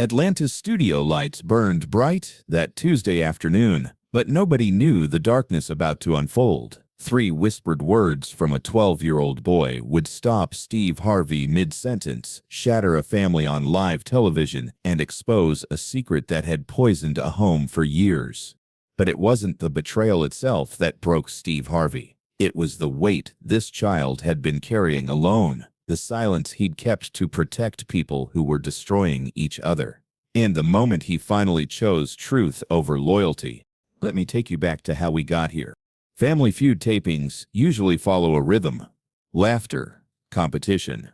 Atlanta's studio lights burned bright that Tuesday afternoon, but nobody knew the darkness about to unfold. 3 whispered words from a 12-year-old boy would stop Steve Harvey mid-sentence, shatter a family on live television, and expose a secret that had poisoned a home for years. But it wasn't the betrayal itself that broke Steve Harvey. It was the weight this child had been carrying alone, the silence he'd kept to protect people who were destroying each other. And the moment he finally chose truth over loyalty. Let me take you back to how we got here. Family Feud tapings usually follow a rhythm: laughter, competition,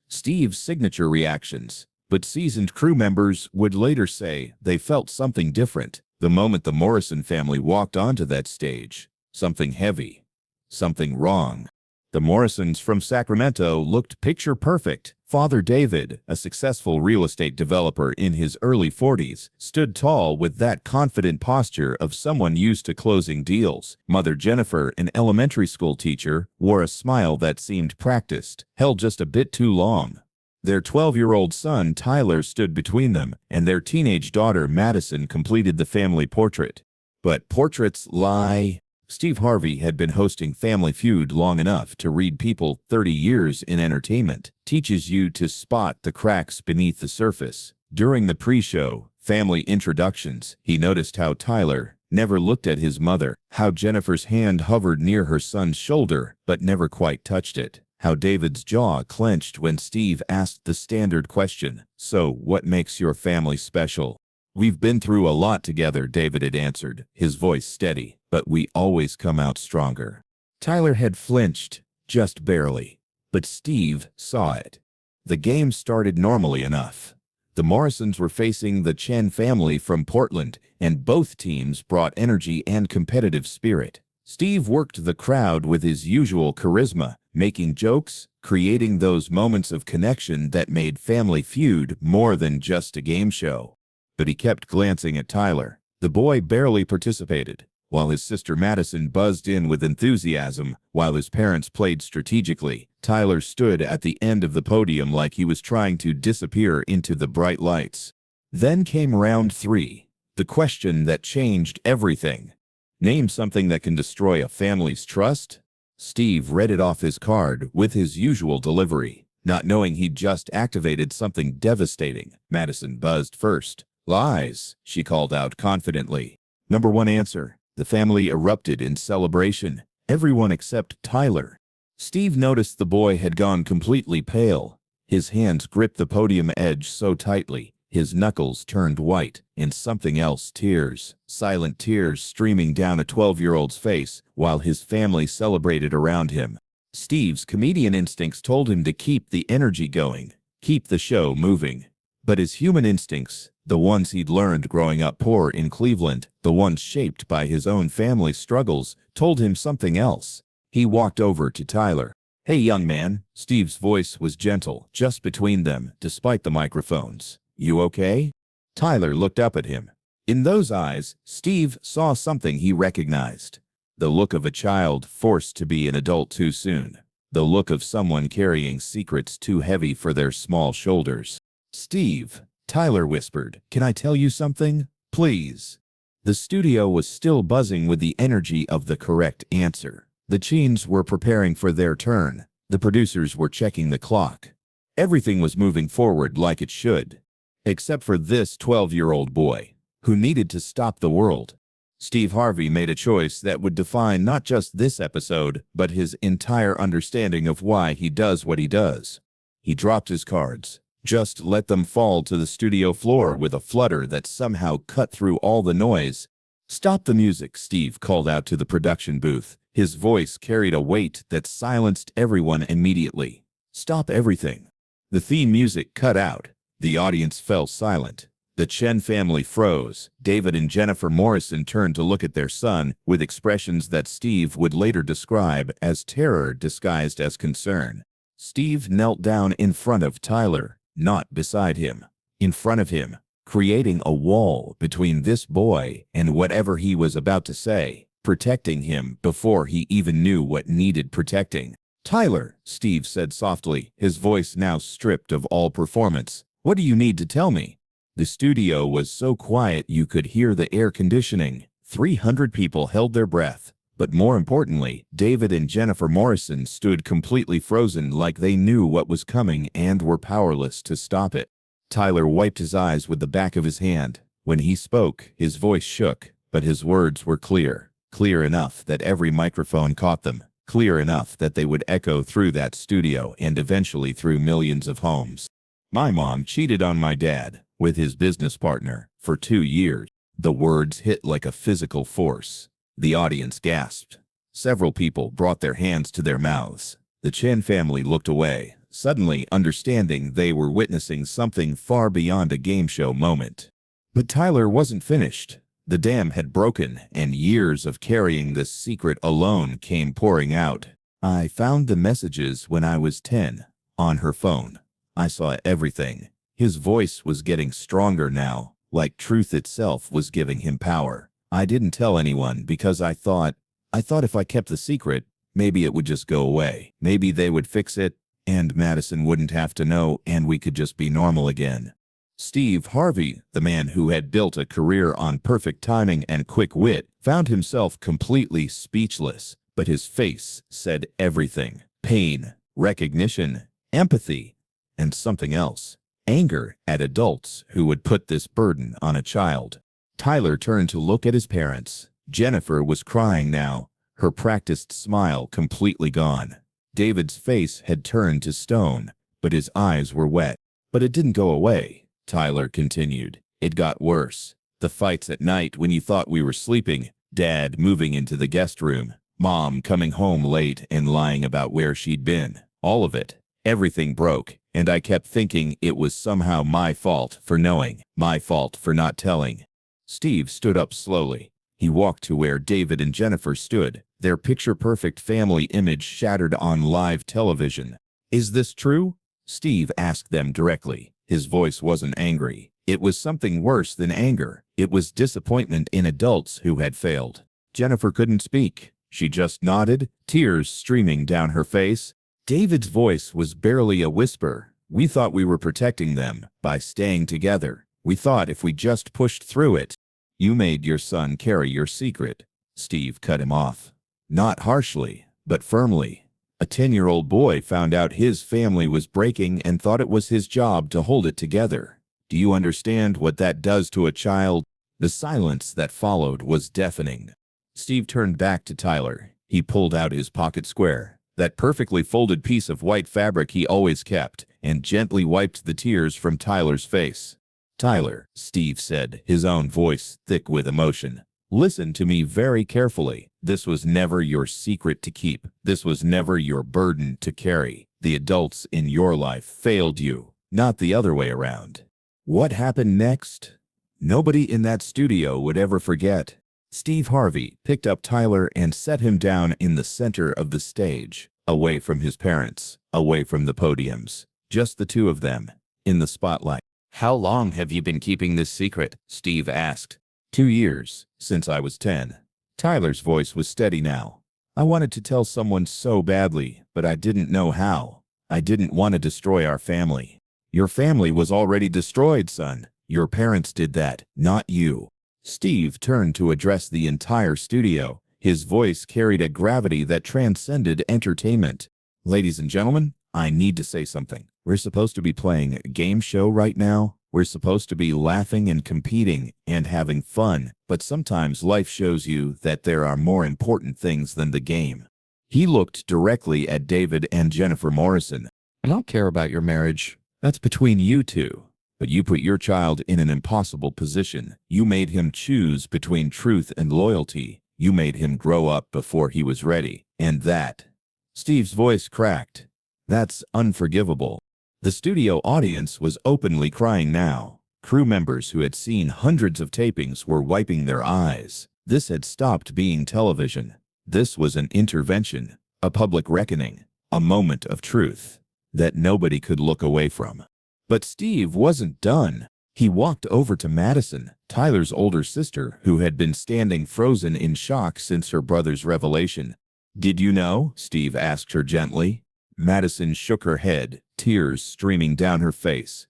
Steve's signature reactions. But seasoned crew members would later say they felt something different the moment the Morrison family walked onto that stage. Something heavy, something wrong. The Morrisons from Sacramento looked picture perfect. Father David, a successful real estate developer in his early 40s, stood tall with that confident posture of someone used to closing deals. Mother Jennifer, an elementary school teacher, wore a smile that seemed practiced, held just a bit too long. Their 12-year-old son, Tyler, stood between them, and their teenage daughter, Madison, completed the family portrait. But portraits lie. Steve Harvey had been hosting Family Feud long enough to read people. 30 years in entertainment teaches you to spot the cracks beneath the surface. During the pre-show family introductions, he noticed how Tyler never looked at his mother, how Jennifer's hand hovered near her son's shoulder but never quite touched it, how David's jaw clenched when Steve asked the standard question, "So, what makes your family special?" "We've been through a lot together," David had answered, his voice steady, "but we always come out stronger." Tyler had flinched, just barely, but Steve saw it. The game started normally enough. The Morrisons were facing the Chen family from Portland, and both teams brought energy and competitive spirit. Steve worked the crowd with his usual charisma, making jokes, creating those moments of connection that made Family Feud more than just a game show. But he kept glancing at Tyler. The boy barely participated, while his sister Madison buzzed in with enthusiasm. While his parents played strategically, Tyler stood at the end of the podium like he was trying to disappear into the bright lights. Then came round 3, the question that changed everything. Name something that can destroy a family's trust. Steve read it off his card with his usual delivery, not knowing he'd just activated something devastating. Madison buzzed first. "Lies," she called out confidently. Number 1 answer. The family erupted in celebration, everyone except Tyler. Steve noticed the boy had gone completely pale. His hands gripped the podium edge so tightly, his knuckles turned white, and something else, tears, silent tears streaming down a 12-year-old's face while his family celebrated around him. Steve's comedian instincts told him to keep the energy going, keep the show moving. But his human instincts, the ones he'd learned growing up poor in Cleveland, the ones shaped by his own family's struggles, told him something else. He walked over to Tyler. "Hey, young man." Steve's voice was gentle, just between them, despite the microphones. "You okay?" Tyler looked up at him. In those eyes, Steve saw something he recognized. The look of a child forced to be an adult too soon. The look of someone carrying secrets too heavy for their small shoulders. "Steve," Tyler whispered, "can I tell you something? Please." The studio was still buzzing with the energy of the correct answer. The Cheens were preparing for their turn. The producers were checking the clock. Everything was moving forward like it should. Except for this 12-year-old boy, who needed to stop the world. Steve Harvey made a choice that would define not just this episode, but his entire understanding of why he does what he does. He dropped his cards. Just let them fall to the studio floor with a flutter that somehow cut through all the noise. "Stop the music," Steve called out to the production booth. His voice carried a weight that silenced everyone immediately. "Stop everything." The theme music cut out. The audience fell silent. The Chen family froze. David and Jennifer Morrison turned to look at their son with expressions that Steve would later describe as terror disguised as concern. Steve knelt down in front of Tyler. Not beside him, in front of him, creating a wall between this boy and whatever he was about to say, protecting him before he even knew what needed protecting. "Tyler," Steve said softly, his voice now stripped of all performance, "what do you need to tell me?" The studio was so quiet you could hear the air conditioning. 300 people held their breath. But more importantly, David and Jennifer Morrison stood completely frozen, like they knew what was coming and were powerless to stop it. Tyler wiped his eyes with the back of his hand. When he spoke, his voice shook, but his words were clear. Clear enough that every microphone caught them. Clear enough that they would echo through that studio and eventually through millions of homes. My mom cheated on my dad with his business partner for 2 years. The words hit like a physical force. The audience gasped. Several people brought their hands to their mouths. The Chen family looked away, suddenly understanding they were witnessing something far beyond a game show moment. But Tyler wasn't finished. The dam had broken, and years of carrying this secret alone came pouring out. I found the messages when I was 10, on her phone. I saw everything. His voice was getting stronger now, like truth itself was giving him power. I didn't tell anyone because I thought if I kept the secret, maybe it would just go away. Maybe they would fix it, and Madison wouldn't have to know, and we could just be normal again. Steve Harvey, the man who had built a career on perfect timing and quick wit, found himself completely speechless, but his face said everything. Pain, recognition, empathy, and something else. Anger at adults who would put this burden on a child. Tyler turned to look at his parents. Jennifer was crying now, her practiced smile completely gone. David's face had turned to stone, but his eyes were wet. But it didn't go away, Tyler continued. It got worse. The fights at night when you thought we were sleeping, Dad moving into the guest room, Mom coming home late and lying about where she'd been. All of it. Everything broke, and I kept thinking it was somehow my fault for knowing, my fault for not telling. Steve stood up slowly. He walked to where David and Jennifer stood, their picture-perfect family image shattered on live television. Is this true? Steve asked them directly. His voice wasn't angry. It was something worse than anger. It was disappointment in adults who had failed. Jennifer couldn't speak. She just nodded, tears streaming down her face. David's voice was barely a whisper. We thought we were protecting them by staying together. We thought if we just pushed through it. You made your son carry your secret. Steve cut him off. Not harshly, but firmly. A 10-year-old boy found out his family was breaking and thought it was his job to hold it together. Do you understand what that does to a child? The silence that followed was deafening. Steve turned back to Tyler. He pulled out his pocket square, that perfectly folded piece of white fabric he always kept, and gently wiped the tears from Tyler's face. Tyler, Steve said, his own voice thick with emotion. Listen to me very carefully. This was never your secret to keep. This was never your burden to carry. The adults in your life failed you, not the other way around. What happened next? Nobody in that studio would ever forget. Steve Harvey picked up Tyler and set him down in the center of the stage, away from his parents, away from the podiums. Just the two of them, in the spotlight. How long have you been keeping this secret? Steve asked. 2 years, since I was 10. Tyler's voice was steady now. I wanted to tell someone so badly, but I didn't know how. I didn't want to destroy our family. Your family was already destroyed, son. Your parents did that, not you. Steve turned to address the entire studio. His voice carried a gravity that transcended entertainment. Ladies and gentlemen, I need to say something. We're supposed to be playing a game show right now. We're supposed to be laughing and competing and having fun, but sometimes life shows you that there are more important things than the game. He looked directly at David and Jennifer Morrison. I don't care about your marriage. That's between you two. But you put your child in an impossible position. You made him choose between truth and loyalty. You made him grow up before he was ready. And that. Steve's voice cracked. That's unforgivable. The studio audience was openly crying now. Crew members who had seen hundreds of tapings were wiping their eyes. This had stopped being television. This was an intervention, a public reckoning, a moment of truth that nobody could look away from. But Steve wasn't done. He walked over to Madison, Tyler's older sister, who had been standing frozen in shock since her brother's revelation. Did you know? Steve asked her gently. Madison shook her head, tears streaming down her face.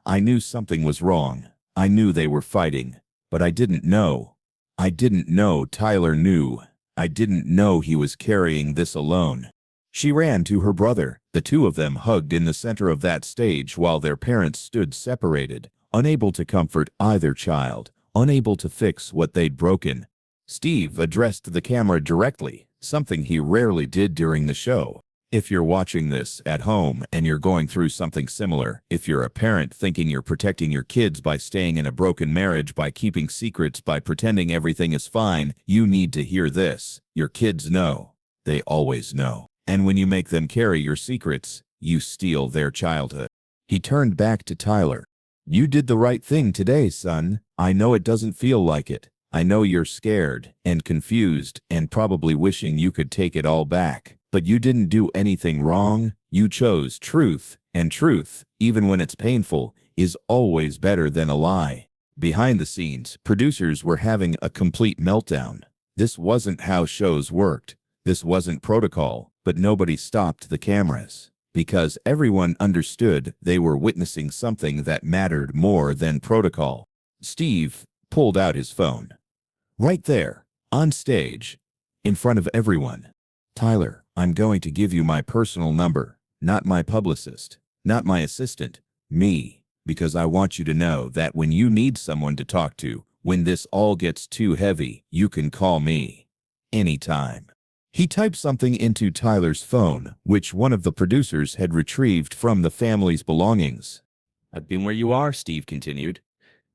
I knew something was wrong. I knew they were fighting, but I didn't know. I didn't know Tyler knew. I didn't know he was carrying this alone. She ran to her brother. The two of them hugged in the center of that stage while their parents stood separated, unable to comfort either child, unable to fix what they'd broken. Steve addressed the camera directly, something he rarely did during the show. If you're watching this at home and you're going through something similar, if you're a parent thinking you're protecting your kids by staying in a broken marriage, by keeping secrets, by pretending everything is fine, you need to hear this. Your kids know. They always know. And when you make them carry your secrets, you steal their childhood. He turned back to Tyler. You did the right thing today, son. I know it doesn't feel like it. I know you're scared and confused and probably wishing you could take it all back. But you didn't do anything wrong. You chose truth, and truth, even when it's painful, is always better than a lie. Behind the scenes, producers were having a complete meltdown. This wasn't how shows worked. This wasn't protocol, but nobody stopped the cameras. Because everyone understood they were witnessing something that mattered more than protocol. Steve pulled out his phone. Right there, on stage, in front of everyone. Tyler, I'm going to give you my personal number, not my publicist, not my assistant, me, because I want you to know that when you need someone to talk to, when this all gets too heavy, you can call me. Anytime. He typed something into Tyler's phone, which one of the producers had retrieved from the family's belongings. I've been where you are, Steve continued.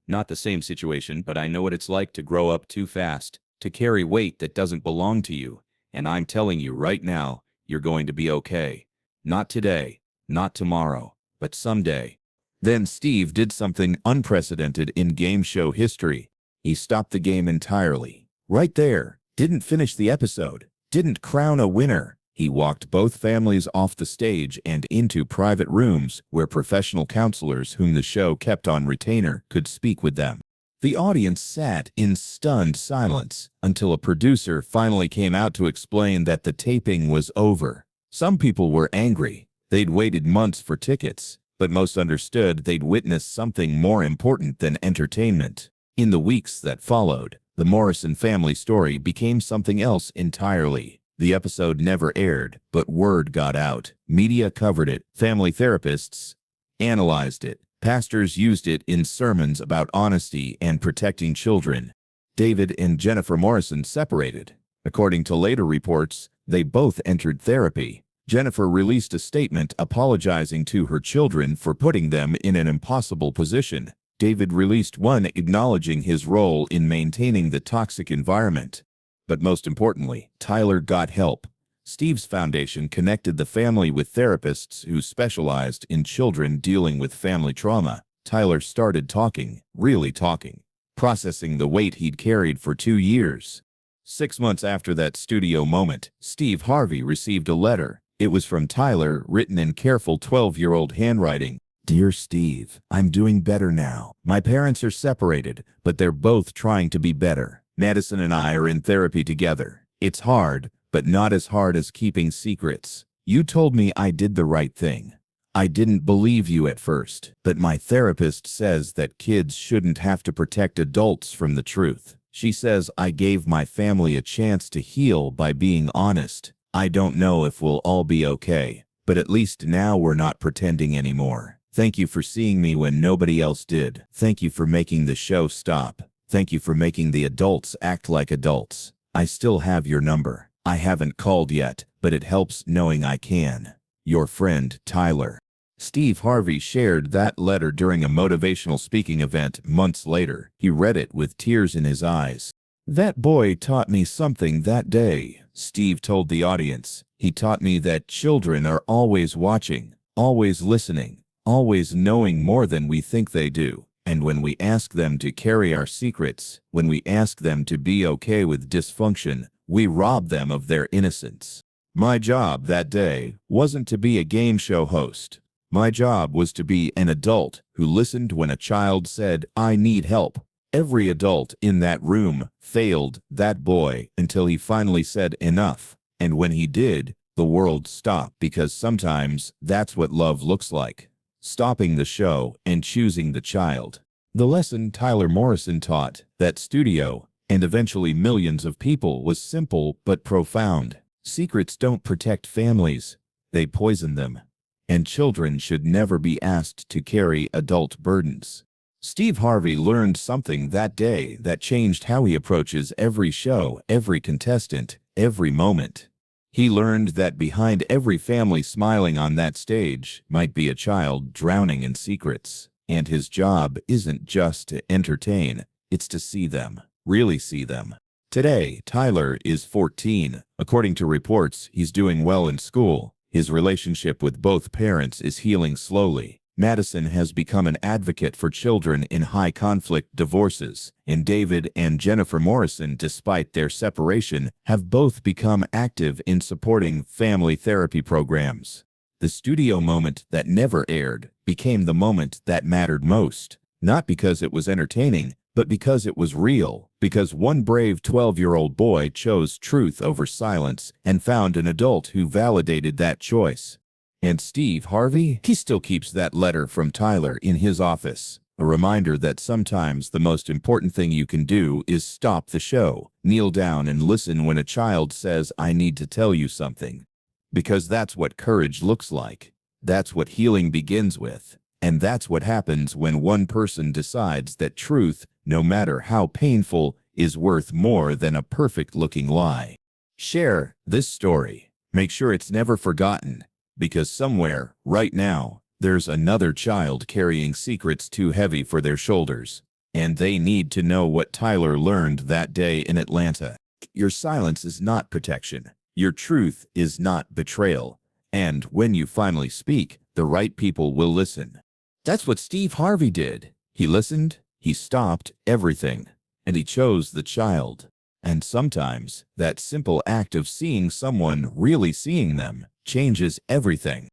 Not the same situation, but I know what it's like to grow up too fast, to carry weight that doesn't belong to you. And I'm telling you right now, you're going to be okay. Not today, not tomorrow, but someday. Then Steve did something unprecedented in game show history. He stopped the game entirely. Right there. Didn't finish the episode. Didn't crown a winner. He walked both families off the stage and into private rooms where professional counselors whom the show kept on retainer could speak with them. The audience sat in stunned silence until a producer finally came out to explain that the taping was over. Some people were angry. They'd waited months for tickets, but most understood they'd witnessed something more important than entertainment. In the weeks that followed, the Morrison family story became something else entirely. The episode never aired, but word got out. Media covered it. Family therapists analyzed it. Pastors used it in sermons about honesty and protecting children. David and Jennifer Morrison separated. According to later reports, they both entered therapy. Jennifer released a statement apologizing to her children for putting them in an impossible position. David released one acknowledging his role in maintaining the toxic environment. But most importantly, Tyler got help. Steve's foundation connected the family with therapists who specialized in children dealing with family trauma. Tyler started talking, really talking, processing the weight he'd carried for 2 years. 6 months after that studio moment, Steve Harvey received a letter. It was from Tyler, written in careful 12-year-old handwriting. Dear Steve, I'm doing better now. My parents are separated, but they're both trying to be better. Madison and I are in therapy together. It's hard, but not as hard as keeping secrets. You told me I did the right thing. I didn't believe you at first, but my therapist says that kids shouldn't have to protect adults from the truth. She says I gave my family a chance to heal by being honest. I don't know if we'll all be okay, but at least now we're not pretending anymore. Thank you for seeing me when nobody else did. Thank you for making the show stop. Thank you for making the adults act like adults. I still have your number. I haven't called yet, but it helps knowing I can. Your friend, Tyler. Steve Harvey shared that letter during a motivational speaking event months later. He read it with tears in his eyes. That boy taught me something that day, Steve told the audience. He taught me that children are always watching, always listening, always knowing more than we think they do. And when we ask them to carry our secrets, when we ask them to be okay with dysfunction, we rob them of their innocence. My job that day wasn't to be a game show host. My job was to be an adult who listened when a child said, I need help. Every adult in that room failed that boy until he finally said enough. And when he did, the world stopped, because sometimes that's what love looks like. Stopping the show and choosing the child. The lesson Tyler Morrison taught that studio, and eventually millions of people, was simple but profound. Secrets don't protect families, they poison them. And children should never be asked to carry adult burdens. Steve Harvey learned something that day that changed how he approaches every show, every contestant, every moment. He learned that behind every family smiling on that stage might be a child drowning in secrets. And his job isn't just to entertain, it's to see them, really see them. Today, Tyler is 14. According to reports, he's doing well in school. His relationship with both parents is healing slowly. Madison has become an advocate for children in high-conflict divorces, and David and Jennifer Morrison, despite their separation, have both become active in supporting family therapy programs. The studio moment that never aired became the moment that mattered most, not because it was entertaining, but because it was real, because one brave 12-year-old boy chose truth over silence and found an adult who validated that choice. And Steve Harvey, he still keeps that letter from Tyler in his office, a reminder that sometimes the most important thing you can do is stop the show, kneel down and listen when a child says, "I need to tell you something." Because that's what courage looks like. That's what healing begins with. And that's what happens when one person decides that truth, no matter how painful, is worth more than a perfect-looking lie. Share this story. Make sure it's never forgotten. Because somewhere, right now, there's another child carrying secrets too heavy for their shoulders. And they need to know what Tyler learned that day in Atlanta. Your silence is not protection. Your truth is not betrayal. And when you finally speak, the right people will listen. That's what Steve Harvey did. He listened, he stopped everything, and he chose the child. And sometimes, that simple act of seeing someone really seeing them changes everything.